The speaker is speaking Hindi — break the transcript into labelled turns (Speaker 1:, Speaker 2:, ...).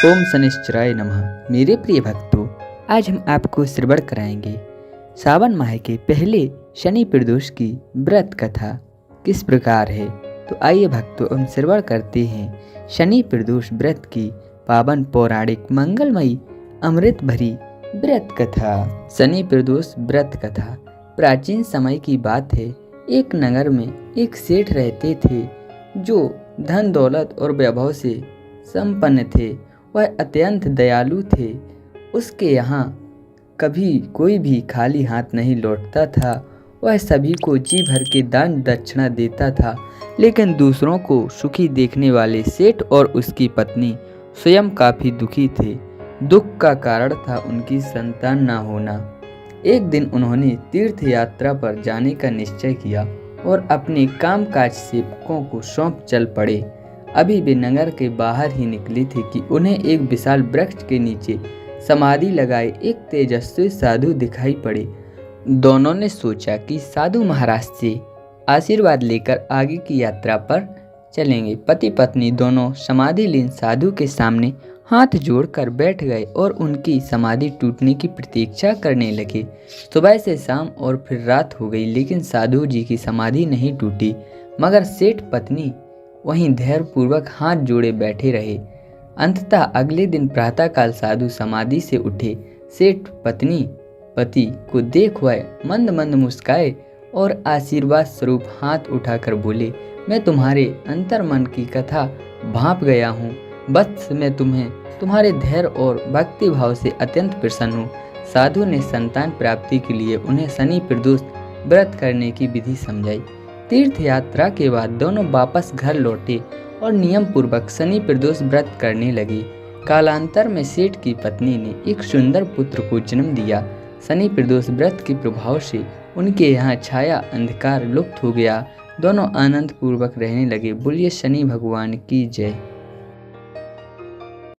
Speaker 1: ओम शनिश्चराय नमः। मेरे प्रिय भक्तों, आज हम आपको श्रवण कराएंगे सावन माह के पहले शनि प्रदोष की व्रत कथा किस प्रकार है। तो आइए भक्तों, हम श्रवण करते हैं शनि प्रदोष व्रत की पावन पौराणिक मंगलमयी अमृत भरी व्रत कथा। शनि प्रदोष व्रत कथा प्राचीन समय की बात है। एक नगर में एक सेठ रहते थे जो धन दौलत और वैभव से संपन्न थे। वह अत्यंत दयालु थे। उसके यहाँ कभी कोई भी खाली हाथ नहीं लौटता था। वह सभी को जी भर के दान दक्षिणा देता था। लेकिन दूसरों को सुखी देखने वाले सेठ और उसकी पत्नी स्वयं काफ़ी दुखी थे। दुख का कारण था उनकी संतान न होना। एक दिन उन्होंने तीर्थ यात्रा पर जाने का निश्चय किया और अपने कामकाज सेवकों को सौंप चल पड़े। अभी वे नगर के बाहर ही निकले थे कि उन्हें एक विशाल वृक्ष के नीचे समाधि लगाए एक तेजस्वी साधु दिखाई पड़े। दोनों ने सोचा कि साधु महाराज से आशीर्वाद लेकर आगे की यात्रा पर चलेंगे। पति पत्नी दोनों समाधिलीन साधु के सामने हाथ जोड़कर बैठ गए और उनकी समाधि टूटने की प्रतीक्षा करने लगे। सुबह से शाम और फिर रात हो गई, लेकिन साधु जी की समाधि नहीं टूटी। मगर सेठ पत्नी वहीं धैर्यपूर्वक हाथ जोड़े बैठे रहे। अंततः अगले दिन प्रातःकाल साधु समाधि से उठे। सेठ पत्नी पति को देख वह मंद मंद मुस्काए और आशीर्वाद स्वरूप हाथ उठाकर बोले, मैं तुम्हारे अंतर मन की कथा भांप गया हूँ। बस मैं तुम्हें तुम्हारे धैर्य और भक्ति भाव से अत्यंत प्रसन्न हूँ। साधु ने संतान प्राप्ति के लिए उन्हें शनि प्रदोष व्रत करने की विधि समझाई। तीर्थ यात्रा के बाद दोनों वापस घर लौटे और नियम पूर्वक शनि प्रदोष व्रत करने लगे। कालांतर में सेठ की पत्नी ने एक सुंदर पुत्र को जन्म दिया। शनि प्रदोष व्रत के प्रभाव से उनके यहाँ छाया अंधकार लुप्त हो गया। दोनों आनंद पूर्वक रहने लगे। बोलिए शनि भगवान की जय।